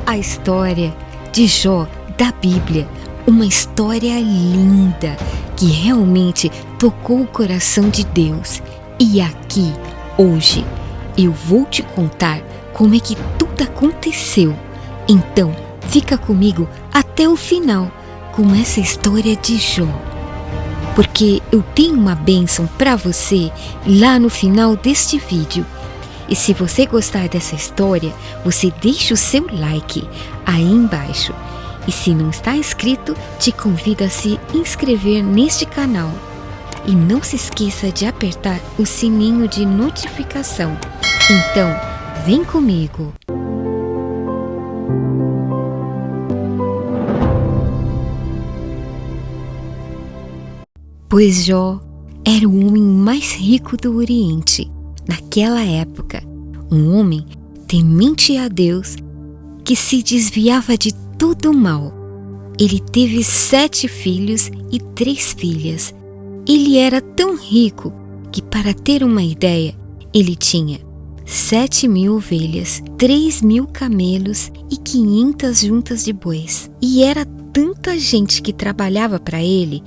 A história de Jó da Bíblia, uma história linda que realmente tocou o coração de Deus. E aqui, hoje, eu vou te contar como é que tudo aconteceu. Então, fica comigo até o final com essa história de Jó. Porque eu tenho uma bênção para você lá no final deste vídeo. E se você gostar dessa história, você deixa o seu like aí embaixo. E se não está inscrito, te convido a se inscrever neste canal. E não se esqueça de apertar o sininho de notificação. Então, vem comigo! Pois Jó era o homem mais rico do Oriente. Naquela época, um homem temente a Deus que se desviava de todo o mal. Ele teve 7 filhos e 3 filhas. Ele era tão rico que, para ter uma ideia, ele tinha 7.000 ovelhas, 3.000 camelos e 500 juntas de bois. E era tanta gente que trabalhava para ele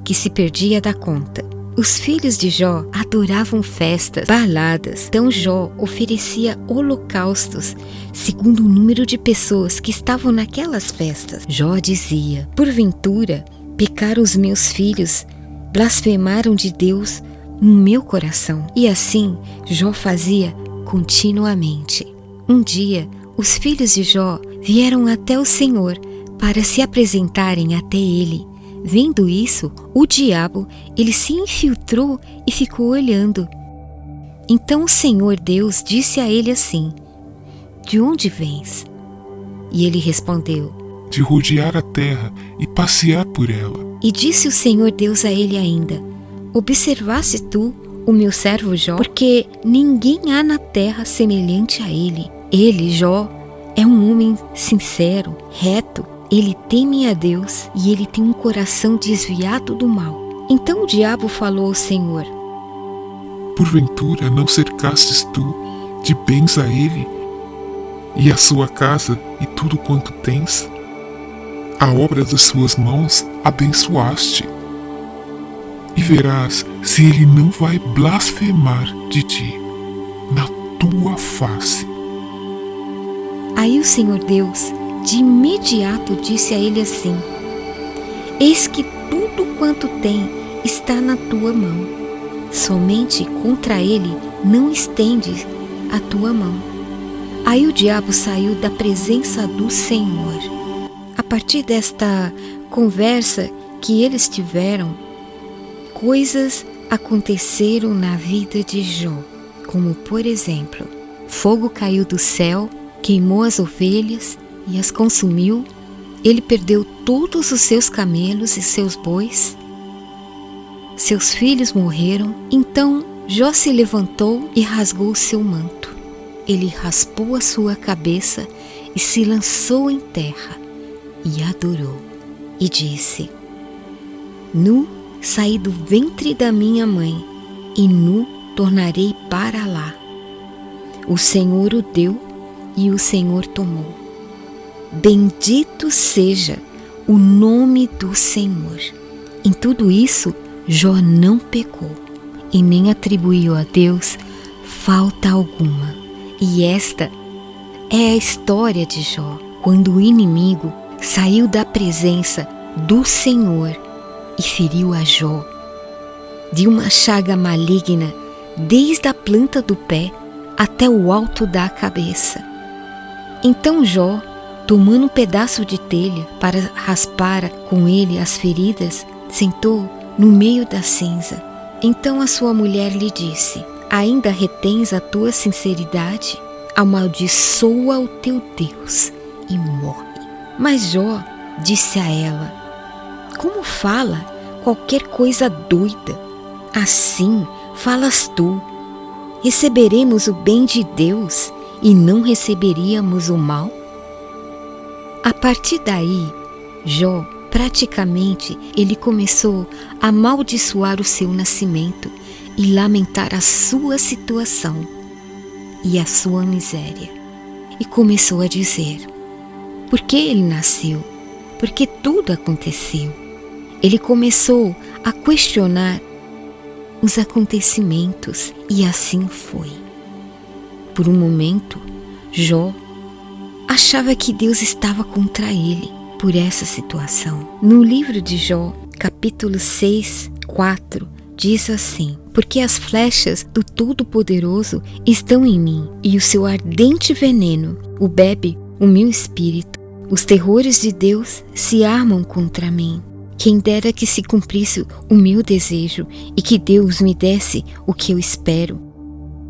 que se perdia da conta. Os filhos de Jó adoravam festas, baladas. Então Jó oferecia holocaustos segundo o número de pessoas que estavam naquelas festas. Jó dizia: porventura pecaram os meus filhos, blasfemaram de Deus no meu coração. E assim Jó fazia continuamente. Um dia, os filhos de Jó vieram até o Senhor para se apresentarem até ele. Vendo isso, o diabo, ele se infiltrou e ficou olhando. Então o Senhor Deus disse a ele assim: de onde vens? E ele respondeu: de rodear a terra e passear por ela. E disse o Senhor Deus a ele ainda: observaste tu o meu servo Jó? Porque ninguém há na terra semelhante a ele. Ele, Jó, é um homem sincero, reto. Ele teme a Deus e ele tem um coração desviado do mal. Então o diabo falou ao Senhor: porventura não cercastes tu de bens a ele e a sua casa e tudo quanto tens? A obra das suas mãos abençoaste. E verás se ele não vai blasfemar de ti na tua face. Aí o Senhor Deus de imediato disse a ele assim: eis que tudo quanto tem está na tua mão, somente contra ele não estende a tua mão. Aí o diabo saiu da presença do Senhor. A partir desta conversa que eles tiveram, coisas aconteceram na vida de Jó, como por exemplo, fogo caiu do céu, queimou as ovelhas e as consumiu. Ele perdeu todos os seus camelos e seus bois. Seus filhos morreram. Então Jó se levantou e rasgou o seu manto. Ele raspou a sua cabeça e se lançou em terra e adorou. E disse: nu saí do ventre da minha mãe e nu tornarei para lá. O Senhor o deu e o Senhor tomou. Bendito seja o nome do Senhor. Em tudo isso, Jó não pecou e nem atribuiu a Deus falta alguma. E esta é a história de Jó, quando o inimigo saiu da presença do Senhor e feriu a Jó de uma chaga maligna desde a planta do pé até o alto da cabeça. Então Jó, tomando um pedaço de telha para raspar com ele as feridas, sentou no meio da cinza. Então a sua mulher lhe disse: ainda retens a tua sinceridade? Amaldiçoa o teu Deus e morre. Mas Jó disse a ela: como fala qualquer coisa doida? Assim falas tu: receberemos o bem de Deus e não receberíamos o mal? A partir daí, Jó, praticamente, ele começou a amaldiçoar o seu nascimento e lamentar a sua situação e a sua miséria. E começou a dizer: por que ele nasceu, porque tudo aconteceu. Ele começou a questionar os acontecimentos e assim foi. Por um momento, Jó achava que Deus estava contra ele por essa situação. No livro de Jó, capítulo 6, 4, diz assim: porque as flechas do Todo-Poderoso estão em mim, e o seu ardente veneno o bebe o meu espírito. Os terrores de Deus se armam contra mim. Quem dera que se cumprisse o meu desejo e que Deus me desse o que eu espero,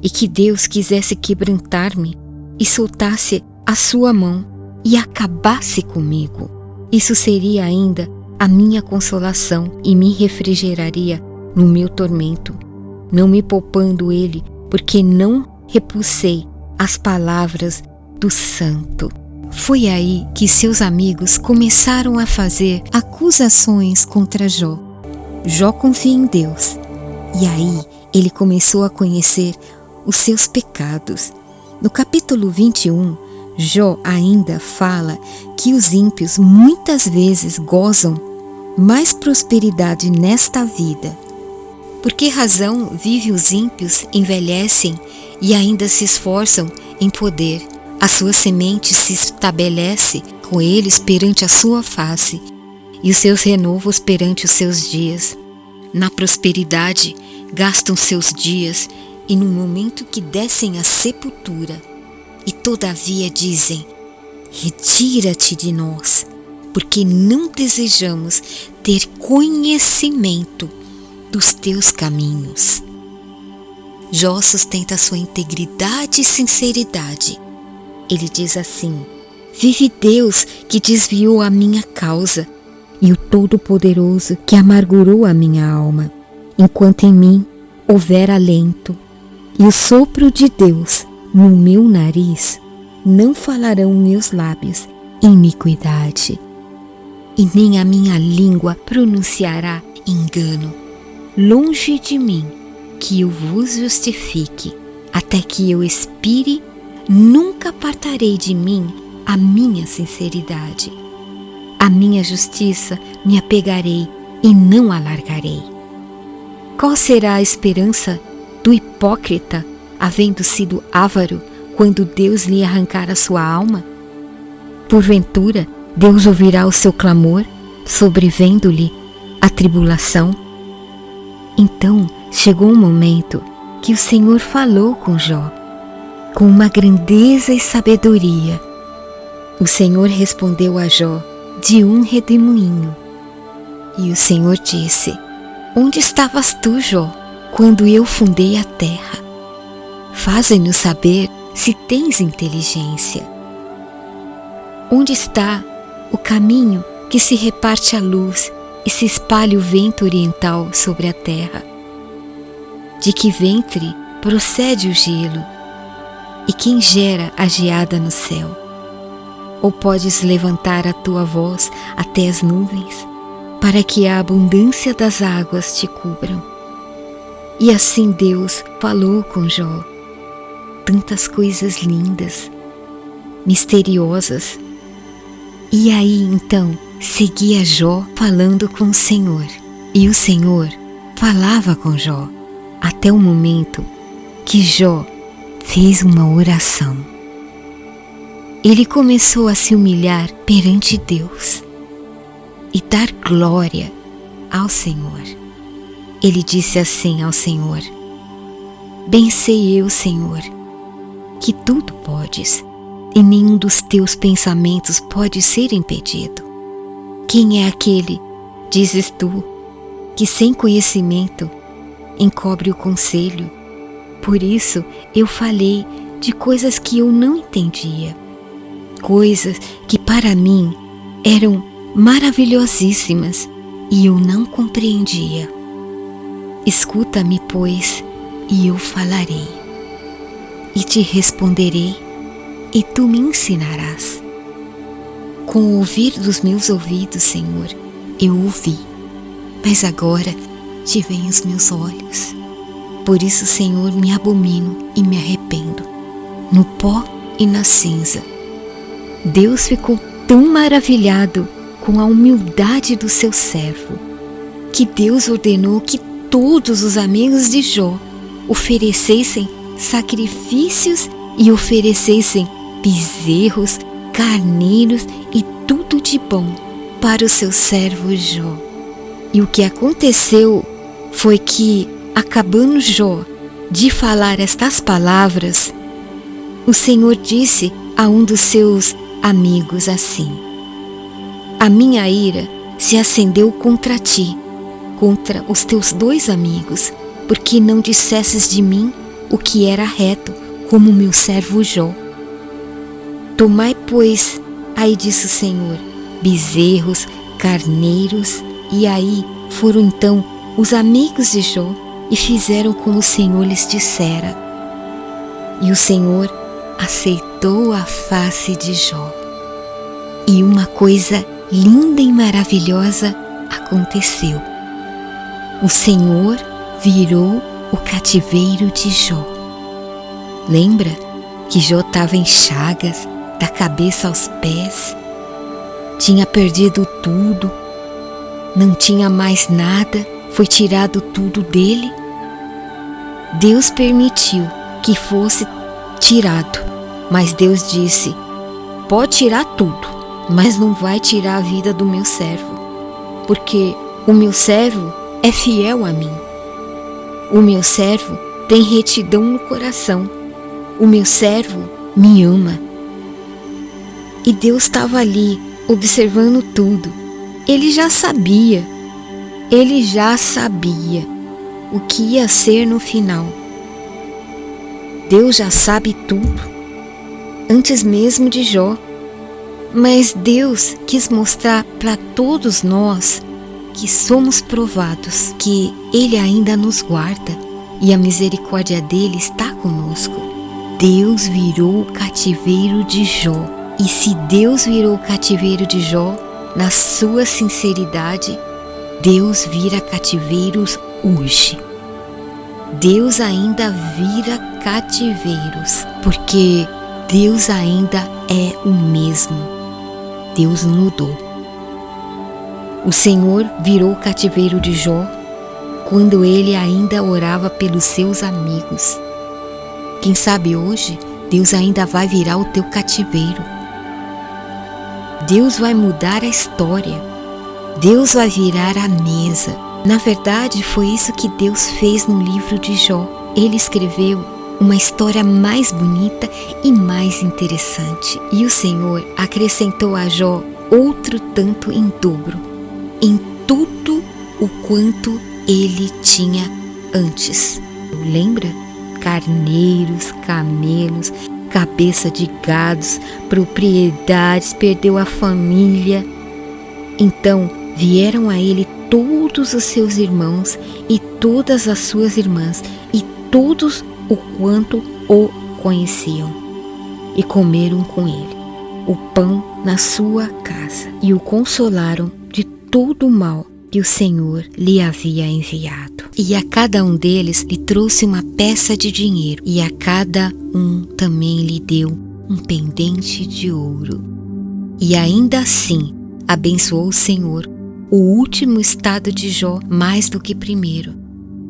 e que Deus quisesse quebrantar-me e soltasse a sua mão e acabasse comigo. Isso seria ainda a minha consolação e me refrigeraria no meu tormento, não me poupando ele, porque não repulsei as palavras do santo. Foi aí que seus amigos começaram a fazer acusações contra Jó. Jó confia em Deus, e aí ele começou a conhecer os seus pecados. No capítulo 21, Jó ainda fala que os ímpios muitas vezes gozam mais prosperidade nesta vida. Por que razão vive os ímpios, envelhecem e ainda se esforçam em poder? A sua semente se estabelece com eles perante a sua face, e os seus renovos perante os seus dias. Na prosperidade gastam seus dias, e no momento que descem à sepultura, e todavia dizem: retira-te de nós, porque não desejamos ter conhecimento dos teus caminhos. Jó sustenta sua integridade e sinceridade. Ele diz assim: vive Deus que desviou a minha causa, e o Todo-Poderoso que amargurou a minha alma, enquanto em mim houver alento, e o sopro de Deus no meu nariz, não falarão meus lábios iniquidade, e nem a minha língua pronunciará engano. Longe de mim que eu vos justifique, até que eu expire, nunca apartarei de mim a minha sinceridade. A minha justiça me apegarei e não a largarei. Qual será a esperança do hipócrita, havendo sido avaro, quando Deus lhe arrancar a sua alma? Porventura, Deus ouvirá o seu clamor, sobrevendo-lhe a tribulação? Então chegou um momento que o Senhor falou com Jó, com uma grandeza e sabedoria. O Senhor respondeu a Jó de um redemoinho. E o Senhor disse: onde estavas tu, Jó, quando eu fundei a terra? Faze-nos saber se tens inteligência. Onde está o caminho que se reparte a luz e se espalha o vento oriental sobre a terra? De que ventre procede o gelo? E quem gera a geada no céu? Ou podes levantar a tua voz até as nuvens, para que a abundância das águas te cubram? E assim Deus falou com Jó. Tantas coisas lindas, misteriosas. E aí então seguia Jó falando com o Senhor. E o Senhor falava com Jó, até o momento que Jó fez uma oração. Ele começou a se humilhar perante Deus e dar glória ao Senhor. Ele disse assim ao Senhor: bem sei eu, Senhor, que tudo podes, e nenhum dos teus pensamentos pode ser impedido. Quem é aquele, dizes tu, que sem conhecimento encobre o conselho? Por isso eu falei de coisas que eu não entendia, coisas que para mim eram maravilhosíssimas e eu não compreendia. Escuta-me, pois, e eu falarei, e te responderei, e tu me ensinarás. Com o ouvir dos meus ouvidos, Senhor, eu ouvi, mas agora te veem os meus olhos. Por isso, Senhor, me abomino e me arrependo, no pó e na cinza. Deus ficou tão maravilhado com a humildade do seu servo, que Deus ordenou que todos os amigos de Jó oferecessem sacrifícios e oferecessem bezerros, carneiros e tudo de bom para o seu servo Jó. E o que aconteceu foi que, acabando Jó de falar estas palavras, o Senhor disse a um dos seus amigos assim: a minha ira se acendeu contra ti, contra os teus 2 amigos, porque não dissesses de mim o que era reto, como meu servo Jó. Tomai, pois, aí disse o Senhor, bezerros, carneiros. E aí foram então os amigos de Jó e fizeram como o Senhor lhes dissera. E o Senhor aceitou a face de Jó. E uma coisa linda e maravilhosa aconteceu. O Senhor virou o cativeiro de Jó. Lembra que Jó estava em chagas, da cabeça aos pés, tinha perdido tudo, não tinha mais nada, foi tirado tudo dele? Deus permitiu que fosse tirado, mas Deus disse: pode tirar tudo, mas não vai tirar a vida do meu servo, porque o meu servo é fiel a mim. O meu servo tem retidão no coração. O meu servo me ama. E Deus estava ali, observando tudo. Ele já sabia o que ia ser no final. Deus já sabe tudo, antes mesmo de Jó. Mas Deus quis mostrar para todos nós que somos provados, que Ele ainda nos guarda e a misericórdia dele está conosco. Deus virou o cativeiro de Jó. E se Deus virou o cativeiro de Jó, na sua sinceridade, Deus vira cativeiros hoje. Deus ainda vira cativeiros, porque Deus ainda é o mesmo. Deus não mudou. O Senhor virou o cativeiro de Jó quando ele ainda orava pelos seus amigos. Quem sabe hoje Deus ainda vai virar o teu cativeiro. Deus vai mudar a história. Deus vai virar a mesa. Na verdade, foi isso que Deus fez no livro de Jó. Ele escreveu uma história mais bonita e mais interessante. E o Senhor acrescentou a Jó outro tanto em dobro, em tudo o quanto ele tinha antes. Lembra? Carneiros, camelos, cabeça de gados, propriedades, perdeu a família. Então vieram a ele todos os seus irmãos e todas as suas irmãs e todos o quanto o conheciam, e comeram com ele o pão na sua casa e o consolaram de todo o mal que o Senhor lhe havia enviado. E a cada um deles lhe trouxe uma peça de dinheiro, e a cada um também lhe deu um pendente de ouro. E ainda assim abençoou o Senhor o último estado de Jó mais do que primeiro.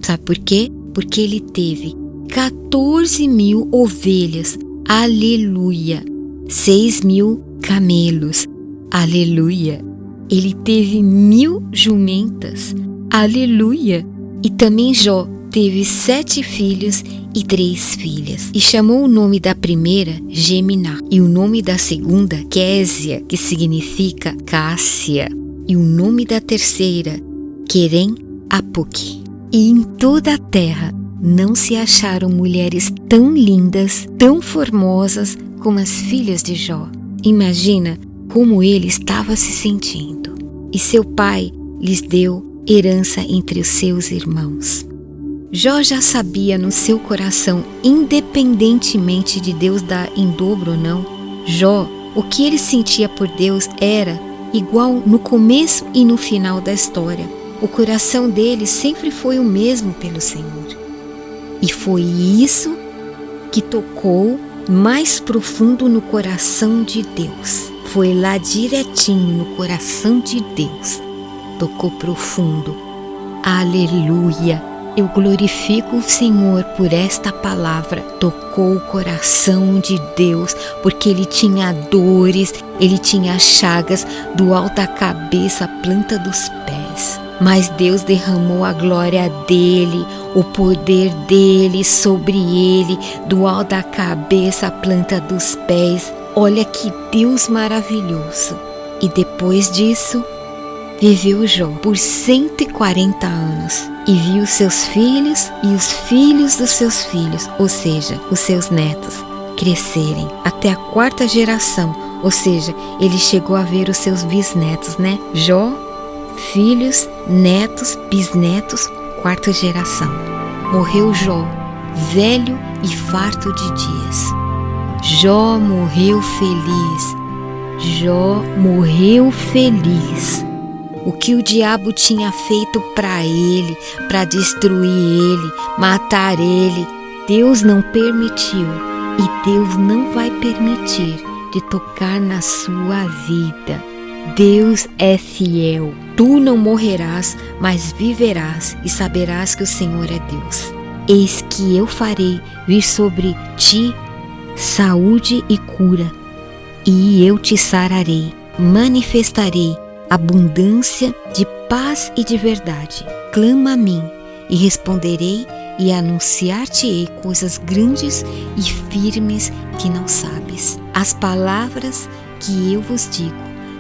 Sabe por quê? Porque ele teve 14.000 ovelhas, aleluia, 6.000 camelos, aleluia. Ele teve 1.000 jumentas, aleluia. E também Jó teve 7 filhos e 3 filhas. E chamou o nome da primeira Geminá, e o nome da segunda Késia, que significa Cássia, e o nome da terceira Querem Apuque. E em toda a terra não se acharam mulheres tão lindas, tão formosas como as filhas de Jó. Imagina como ele estava se sentindo. E seu pai lhes deu herança entre os seus irmãos. Jó já sabia no seu coração, independentemente de Deus dar em dobro ou não, Jó, o que ele sentia por Deus era igual no começo e no final da história. O coração dele sempre foi o mesmo pelo Senhor. E foi isso que tocou mais profundo no coração de Deus. foi lá direitinho no coração de Deus. Tocou profundo. Aleluia! Eu glorifico o Senhor por esta palavra. Tocou o coração de Deus, porque ele tinha dores, ele tinha chagas do alto da cabeça à planta dos pés. Mas Deus derramou a glória dele, o poder dele sobre ele, do alto da cabeça à planta dos pés. Olha que Deus maravilhoso! E depois disso, viveu Jó por 140 anos e viu seus filhos e os filhos dos seus filhos, ou seja, os seus netos, crescerem até a 4ª geração, ou seja, ele chegou a ver os seus bisnetos, né? Jó, filhos, netos, bisnetos, 4ª geração. Morreu Jó, velho e farto de dias. Jó morreu feliz. Jó morreu feliz. O que o diabo tinha feito para ele, para destruir ele, matar ele, Deus não permitiu e Deus não vai permitir de tocar na sua vida. Deus é fiel. Tu não morrerás, mas viverás e saberás que o Senhor é Deus. Eis que eu farei vir sobre ti saúde e cura, e eu te sararei, manifestarei abundância de paz e de verdade. Clama a mim e responderei e anunciar-te-ei coisas grandes e firmes que não sabes. As palavras que eu vos digo,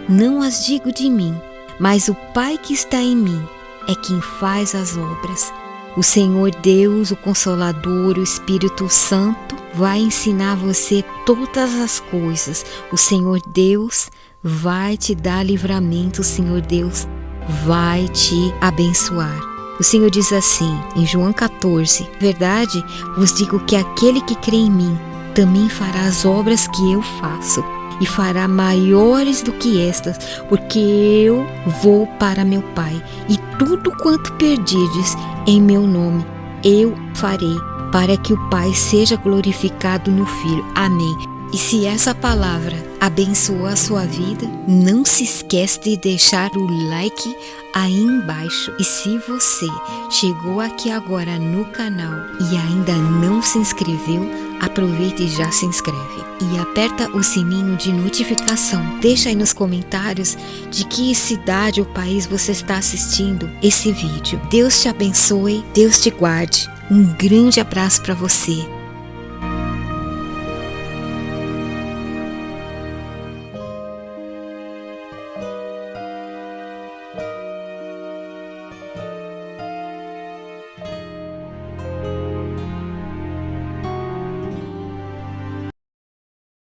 não as digo de mim, mas o Pai que está em mim é quem faz as obras. O Senhor Deus, o Consolador, o Espírito Santo, vai ensinar você todas as coisas. O Senhor Deus vai te dar livramento, o Senhor Deus vai te abençoar. O Senhor diz assim, em João 14, verdade, vos digo que aquele que crê em mim, também fará as obras que eu faço, e fará maiores do que estas, porque eu vou para meu Pai, e tudo quanto pedirdes em meu nome, eu farei, para que o Pai seja glorificado no Filho. Amém. E se essa palavra abençoou a sua vida, não se esquece de deixar o like aí embaixo. E se você chegou aqui agora no canal e ainda não se inscreveu, aproveite e já se inscreve. E aperta o sininho de notificação. Deixa aí nos comentários de que cidade ou país você está assistindo esse vídeo. Deus te abençoe, Deus te guarde. Um grande abraço para você.